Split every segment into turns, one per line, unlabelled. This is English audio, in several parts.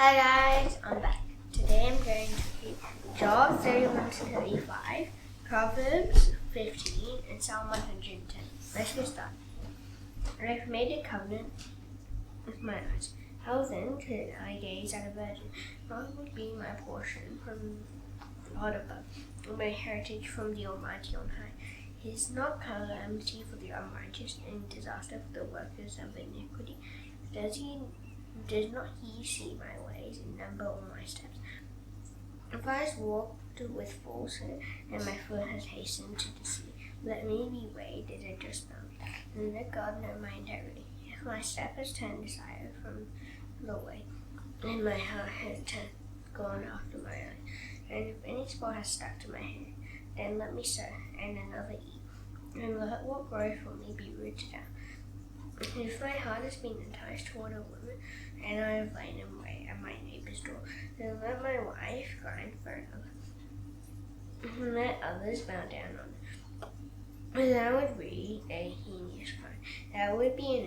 Hi guys, I'm back. Today I'm going to read Job 31 to 35, Proverbs 15, and Psalm 110. Let's get started. I have made a covenant with my eyes. How then could I gaze at a virgin? What would be my portion from God above, and my heritage from the Almighty on high? He is not calamity for the unrighteous, and disaster for the workers of iniquity. Does not he see my ways and number all my steps? If I have walked with falsehood, and my foot has hastened to deceive, let me be weighed as a just man, and let God know my integrity. If my step has turned aside from the way, and my heart has gone after my eye, and if any spot has stuck to my hair, then let me sow, and another eat, and let what grows from me be rooted out. If my heart has been enticed toward a woman, and I have lain in wait at my neighbor's door, then let my wife grind for another, and let others bow down on it. And that would be a heinous crime. That would be an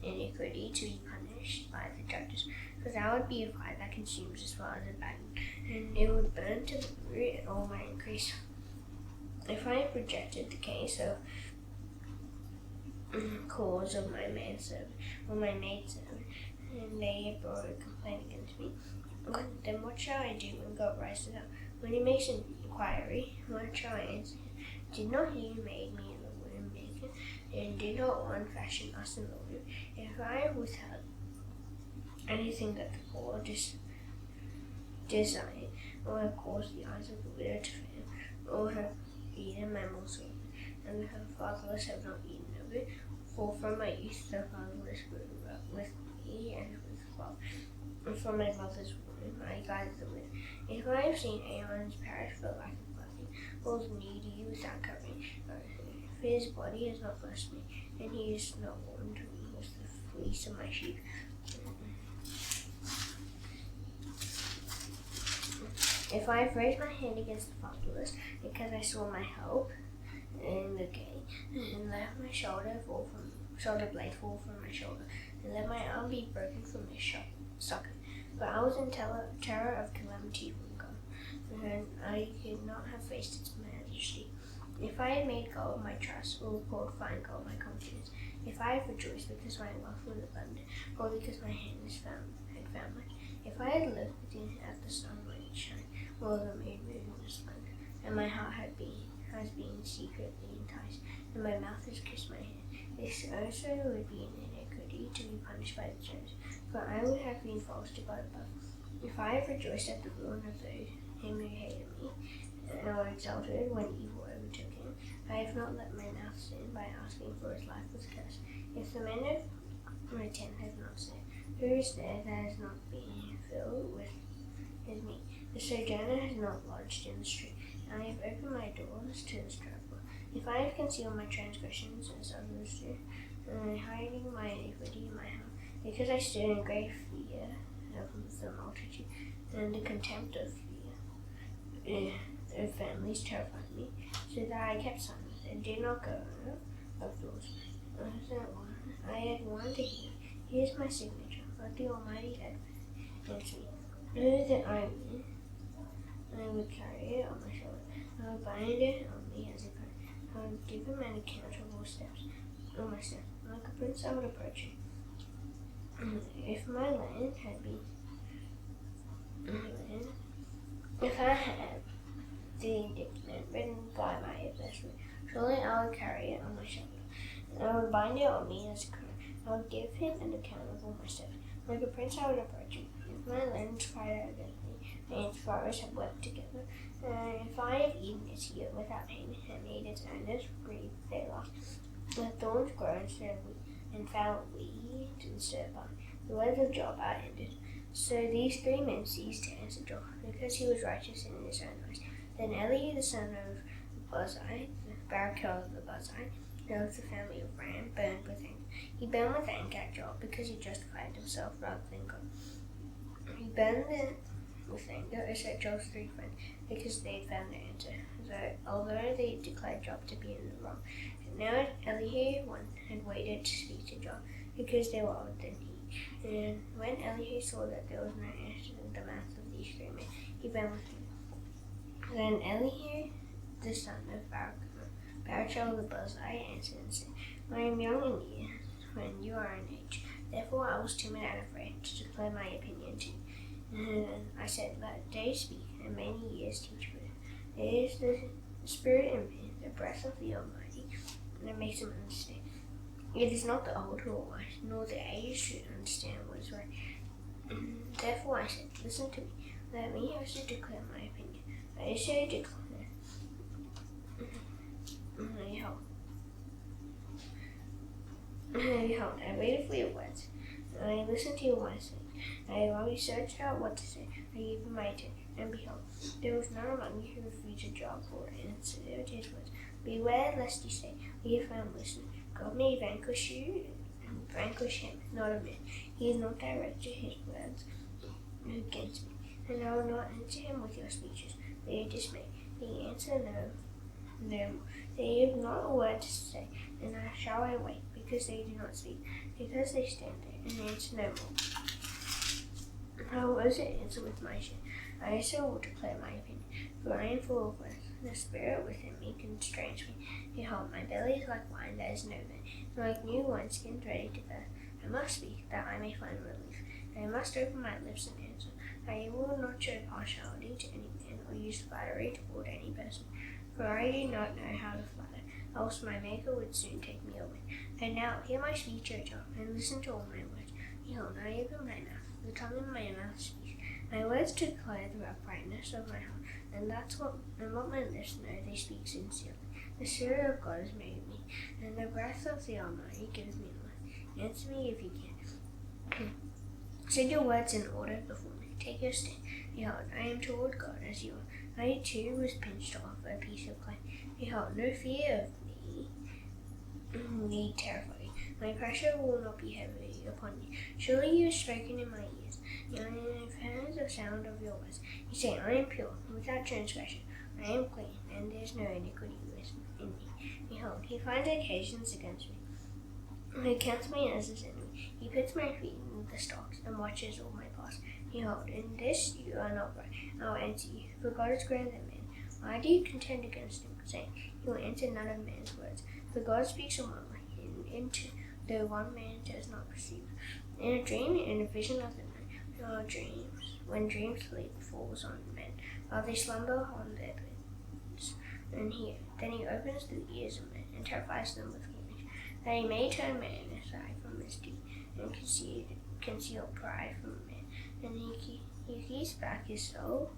iniquity to be punished by the judges, for that would be a fire that consumes as well as a burden, and it would burn to the root and all my increase. If I have rejected the case of cause of my manservant or my maidservant, and they have brought a complaint against me, then what shall I do when God rises up? When he makes an inquiry, what shall I answer him? Did not he who made me in the womb make it? And did not one fashion us in the womb? If I have withheld anything that the poor desire, or have caused the eyes of the widow to fail, or have eaten my morsel, and her fatherless have not eaten of it, for from my youth the fatherless grew up with me and with love, and from my mother's womb I guided the widow. If I have seen aeons perish for lack of clothing, or the needy without covering, if his body has not blessed me, and he is not warmed me with the fleece of my sheep, if I have raised my hand against the fatherless, because I saw my help in the gain, and let my shoulder blade fall from my shoulder, and let my arm be broken from my socket. For I was in terror of calamity from God, and I could not have faced its majesty. If I had made gold my trust, or called fine gold my confidence, if I had rejoiced because my wealth was abundant, or because my hand had found much, if I had looked at the sunlight shine, or the moon in the splendor, and my heart has been secretly enticed, and my mouth has kissed my hand, this also would be an iniquity to be punished by the judge, for I would have been false to God above. If I have rejoiced at the ruin of him who hated me, or exulted when evil overtook him, I have not let my mouth sin by asking for his life with curse. If the men of my tent have not said, who is there that has not been filled with his meat? The sojourner has not lodged in the street, and I have opened my doors to the traveler. If I have concealed my transgressions as others do, and hiding my iniquity in my heart, because I stood in great fear of the multitude, and the contempt of fear of families terrified me, so that I kept silent and did not go out of doors. I had one to hear. Here's my signature. Let the Almighty answer me. Know that I would carry it on my shoulder. I would bind it on me as a coat. I would give him an account of all my steps. Like a prince I would approach him. If my land had been if I had the indictment written by my adversary, surely I would carry it on my shoulder, and I would bind it on me as a coat. I would give him an account of all my steps. Like a prince I would approach him. If my lands cried out against me, and its forests have wept together, if I have eaten its yield without pain, and made its owners grieve their loss, the thorns grow and foul weeds instead of vine. The words of Job are ended. So these three men ceased to answer Job, because he was righteous in his own eyes. Then Eli, the son of Buzai, the Barakel of the Buzai, of the family of Ram, burned with anger. He burned with anger at Job because he justified himself rather than God. He burned with anger at Job's three friends because they had found the answer, although they declared Job to be in the wrong. And now Elihu had waited to speak to Job because they were older than he, And when Elihu saw that there was no answer in the mouth of these 3 men, he burned with him. Then Elihu, the son of Barachel the Buzite, answered and said, I am young in years, when you are in age. Therefore I was timid and afraid to declare my opinion to you. And I said, let days speak, and many years teach wisdom. It is the Spirit in me, the breath of the Almighty, that makes him understand. It is not the old who are wise, nor the aged who understand what is right. Therefore I said, listen to me, let me also declare my opinion. I say declare. Behold, I waited for your words, and I listened to your wise saying. I already searched out what to say. I gave you my attention, and behold, there was none among you who refused a job or answered his words. Beware lest you say, we have found wisdom. God may vanquish you, and vanquish him, not a man. He has not directed his words against me, and I will not answer him with your speeches. They are dismayed. They answer no more. They have not a word to say, and shall I wait, because they do not speak, because they stand there and answer no more. I will also answer with my share. I also will declare my opinion, for I am full of words. The spirit within me constrains me. Behold, my belly is like wine that is no man, like new wineskins ready to burst. I must speak, that I may find relief. I must open my lips and answer. I will not show partiality to any man, or use flattery toward any person, for I do not know how to flatter, else my Maker would soon take me away. And now hear my speech, O John, and listen to all my words. Behold, I open my mouth, the tongue of my mouth speaks. My words declare the uprightness of my heart, and what my lips know, they speak sincerely. The Spirit of God has made me, and the breath of the Almighty gives me life. Answer me if you can. Set your words in order before me. Take your stand. Behold, I am toward God as you are. I too was pinched off a piece of clay. Behold, no fear of me need terrify you. My pressure will not be heavy upon you. Surely you have spoken in my ears, and I have heard the sound of your words. You say, I am pure, without transgression. I am clean, and there is no iniquity in me. Behold, he finds occasions against me. He counts me as his enemy. He puts my feet in the stocks and watches all my paths. Behold, in this you are not right. I will answer you, for God is greater than man. Why do you contend against him, saying, he will answer none of man's words? For God speaks among into though one man does not perceive. In a dream, in a vision of the night, or dreams, when dream sleep falls on men, while they slumber on their beds. And then he opens the ears of men and terrifies them with warnings, that he may turn man aside from his deed and conceal pride from man. And he keeps back his soul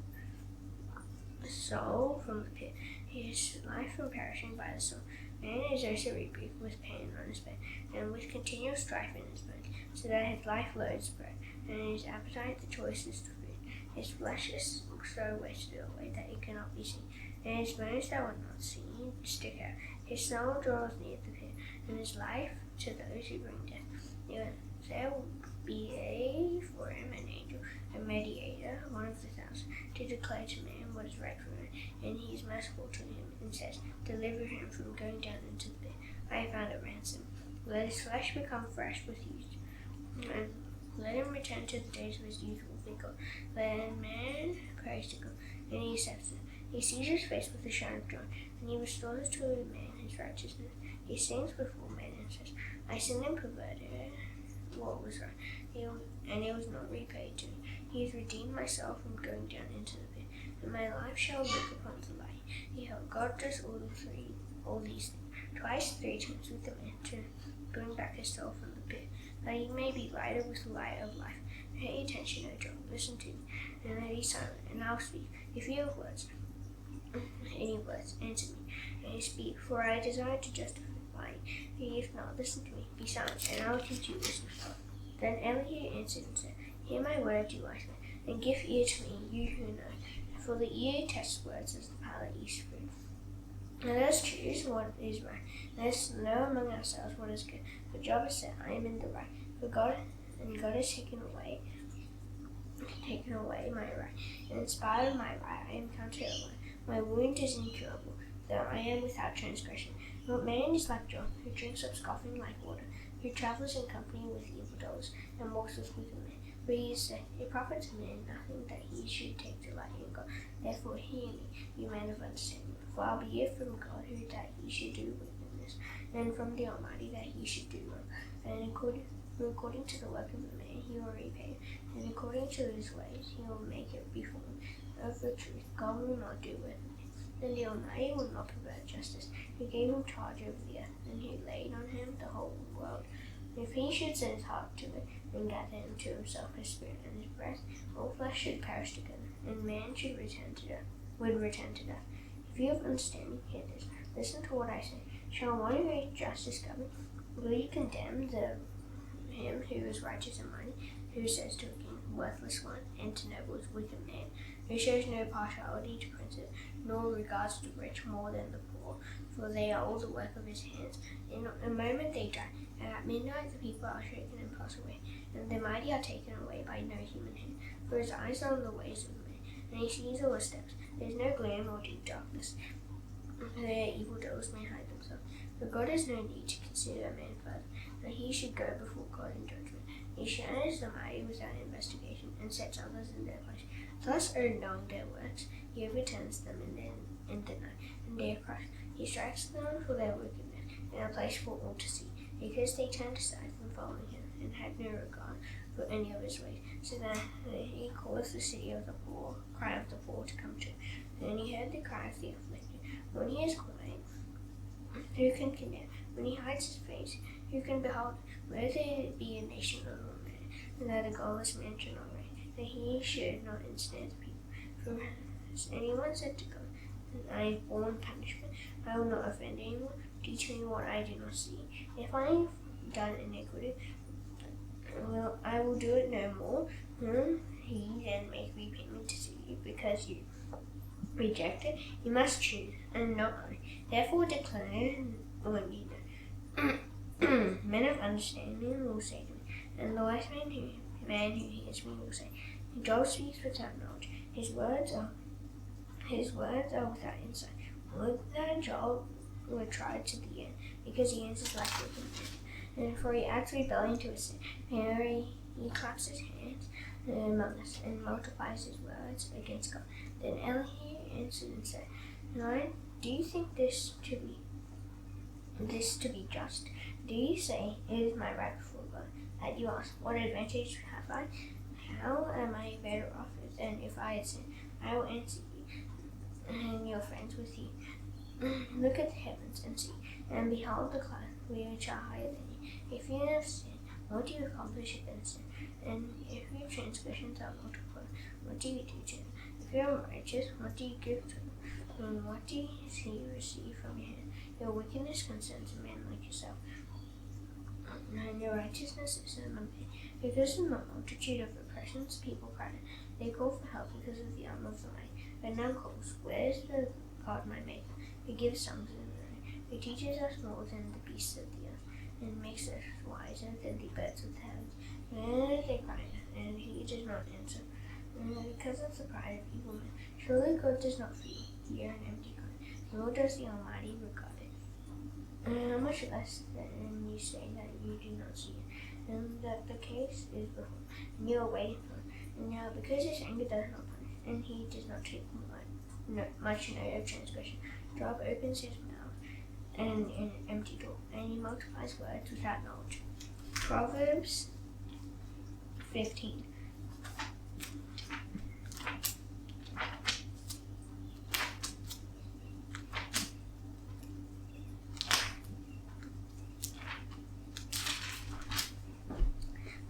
from the pit, his life from perishing by the sword. Man is also rebuked with pain on his bed, and with continual strife in his bones, so that his life loads bread, and his appetite the choicest food. His flesh is so wasted away that it cannot be seen, and his bones that were not seen stick out. His soul draws near the pit, and his life to those who bring death. There will be for him an angel, a mediator, one of the 1,000, to declare to man what is right for him, and he is merciful to him, and says, deliver him from going down into the pit. I have found a ransom. Let his flesh become fresh with youth, and let him return to the days of his youthful vigor. Let man praise to God, and he accepts it. He sees his face with a shine of joy, and he restores to man his righteousness. He sings before men and says, I sinned and perverted what was right, and it was not repaid to me. He has redeemed my soul from going down into the pit, and my life shall look upon the light. Behold, God does all these things, twice, 3 times with the man, to bring back his soul from the pit, that he may be lighted with the light of life. Pay attention, O John, listen to me, and let be silent, and I'll speak. If you have any words, answer me, and speak, for I desire to justify you. If not, listen to me, be silent, and I will teach you wisdom. Then Elihu answered and said, hear my word, you wise men, and give ear to me, you who know. For the ear tests words as the palate eats food. Let us choose what is right. Let us know among ourselves what is good. For Job has said, I am in the right. For God has taken away my right. And in spite of my right, I am counted alone. My wound is incurable, though I am without transgression. But man is like Job, who drinks up scoffing like water. who travels in company with evildoers and walks with wicked men. For he is said, it profits a man nothing that he should take delight in God. Therefore hear me, you men of understanding. Far be it from God who that he should do wickedness, and from the Almighty that he should do wrong. And according to the work of the man he will repay, and according to his ways he will make it be formed. Of the truth, God will not do wickedness, and the Almighty will not pervert justice, who gave him charge over the earth, and who laid on him the whole world. If he should set his heart to it, and gather him to himself his spirit and his breath, all flesh should perish together, and man would return to death. If you have understanding, hear this. Listen to what I say. Shall one who hates justice govern? Will you condemn him who is righteous and mighty, who says to a king, worthless one, and to nobles, wicked man, who shows no partiality to princes, nor regards the rich more than the poor, for they are all the work of his hands. In a moment they die, and at midnight the people are shaken and pass away, and the mighty are taken away by no human hand. For his eyes are on the ways of men, and he sees all his steps. There is no gloom or deep darkness. Their evildoers may hide themselves. For God has no need to consider a man further, that he should go before God in judgment. He shatters the mighty without investigation, and sets others in their place. Thus, knowing their works, he overturns them in the night and day of Christ. He strikes them for their wickedness, in a place for all to see, because they turned aside from following him, and had no regard for any of his ways. So that he caused the city of the poor, cry of the poor, to come true. And he heard the cry of the afflicted. When he is quiet, who can condemn? When he hides his face, who can behold? Whether there be a nation or a man, and that a godless man should not reign, that he should not ensnare the people. For has anyone said to God, I have borne punishment, I will not offend anyone, teach me what I do not see. If I have done iniquity, I will do it no more. He then make repayment to you, because you reject it. You must choose, and not I. Therefore declare when you know. Men of understanding will say to me, and the wise man who hears me will say, Job speaks without knowledge. His words are without insight. Would that Job were tried to the end, because he answers like wicked men. And for he adds rebellion to his sin. He claps his hands among us, and multiplies his words against God. Then Elihu answered and said, do you think this to be just? Do you say, it is my right before God, that you ask, what advantage have I? How am I better off than if I had sinned? I will answer you, and your friends with you. Look at the heavens and see, and behold the clouds, which are higher than you. If you have sinned, what do you accomplish against sin? And if your transgressions are multiplied, what do you do to them? If you are righteous, what do you give to them? And what do you receive from your hand? Your wickedness concerns a man like yourself, and your righteousness is among men. Because of the multitude of oppressions, people cry. They call for help because of the arm of the mighty. But none calls, where is the God my Maker, who gives songs in the night, who teaches us more than the beasts of the earth, and makes us wiser than the birds of the heavens. And they cry, and he does not answer. And because of the pride of evil men, surely God does not hear an empty cry, nor does the Almighty regard it. And how much less than you say that you do not see it, and that the case is before, and you are waiting for it. And now, because his anger does not punish, and he does not take much note of transgression, Job opens his mouth and an empty door, and he multiplies words without knowledge. Proverbs 15.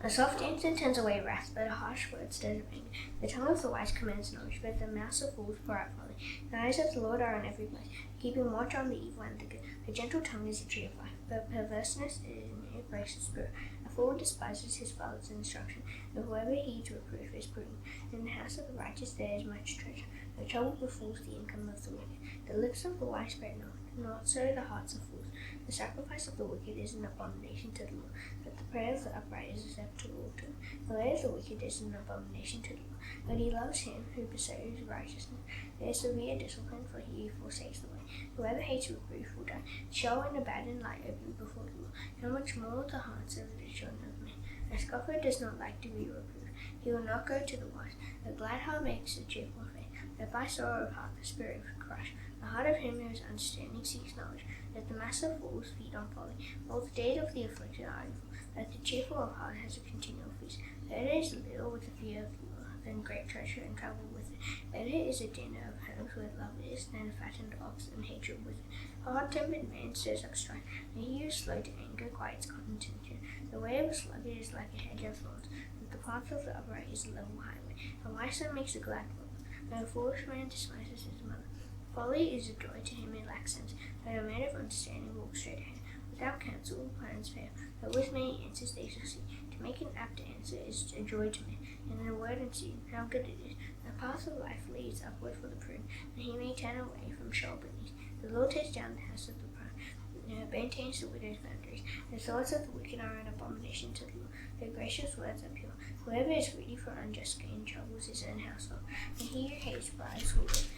A soft answer turns away wrath, but a harsh word stirs up anger. The tongue of the wise commands knowledge, but the mouths of fools pour out folly. The eyes of the Lord are in every place, keeping watch on the evil and the good. A gentle tongue is a tree of life, but perverseness it breaks the spirit. A fool despises his father's instruction, and whoever heeds reproof is prudent. In the house of the righteous there is much treasure, but trouble befalls the income of the wicked. The lips of the wise spread knowledge, not so the hearts of fools. The sacrifice of the wicked is an abomination to the Lord, but the prayer of the upright is acceptable to him. The way of the wicked is an abomination to the Lord, but he loves him who bestows righteousness. There is severe discipline for he who forsakes the way. Whoever hates reproof will die. The shower and the bad and light open before the Lord. How much more the hearts of the children of men. A scoffer does not like to be reproved. He will not go to the wise. A glad heart makes a cheerful face, but by sorrow of heart the spirit will crush. The heart of him who is understanding seeks knowledge. Let the mass of fools feed on folly. All the days of the afflicted are evil. That the cheerful of heart has a continual feast. Better is little with the fear of the Lord than great treasure and travel with it. Better is a dinner of herbs where love is than a fattened ox and hatred with it. A hot-tempered man stirs up strife, and he who is slow to anger quiets contention. The way of a sluggard is like a hedge of thorns, but the path of the upright is a level highway. A wise son makes a glad mother, but a foolish man despises his mother. Folly is a joy to him who lacks sense, but a man of understanding walks straight ahead. Without counsel, plans fail, but with many answers they succeed. To make an apt answer is a joy to men, and a word and seed, how good it is. The path of life leads upward for the prudent, that he may turn away from sharp knees. The Lord takes down the house of the proud, maintains the widow's boundaries. The thoughts of the wicked are an abomination to the Lord. Their gracious words are pure. Whoever is greedy for unjust gain troubles his own household, and he who hates bribes will live.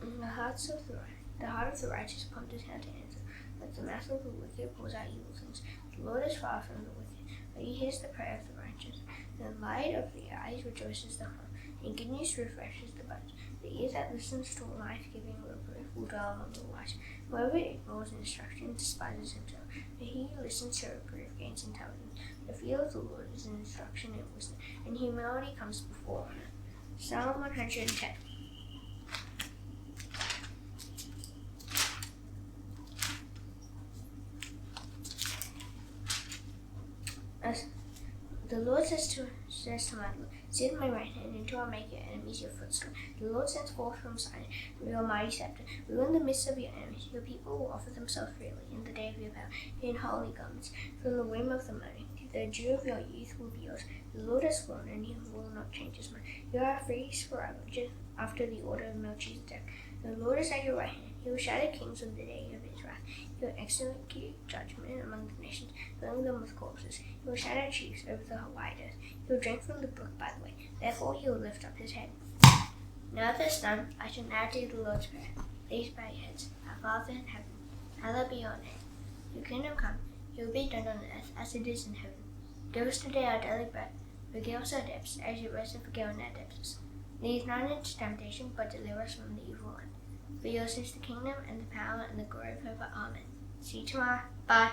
The heart of the righteous ponders how to answer, but the mouth of the wicked pours out evil things. The Lord is far from the wicked, but he hears the prayer of the righteous. The light of the eyes rejoices the heart, and good news refreshes the bones. The ear that listens to life-giving reproof will dwell among the wise. Whoever ignores instruction despises himself, but he who listens to reproof gains intelligence. The fear of the Lord is an instruction in wisdom, and humility comes before honor. Psalm 110. The Lord says to my Lord, sit at my right hand until I make your enemies your footstool. The Lord sends forth from Zion your mighty scepter. Rule in the midst of your enemies. Your people will offer themselves freely in the day of your power, in holy garments. From the womb of the morning, the dew of your youth will be yours. The Lord has sworn, and he will not change his mind. You are free forever, just after the order of Melchizedek. The Lord is at your right hand. He will shatter kings on the day of his wrath. He will execute judgment among the nations, filling them with corpses. He will shatter chiefs over the wide earth. He will drink from the brook by the way. Therefore he will lift up his head. Now that is done, I shall now do the Lord's Prayer. Please bow your heads. Our Father in heaven, hallowed be your name. Your kingdom come, your will be done on earth as it is in heaven. Give us today our daily bread. Forgive us our debts, as you also forgive our debtors. Lead us not into temptation, but deliver us from the evil one. For yours is the kingdom, and the power, and the glory forever. Amen. See you tomorrow. Bye.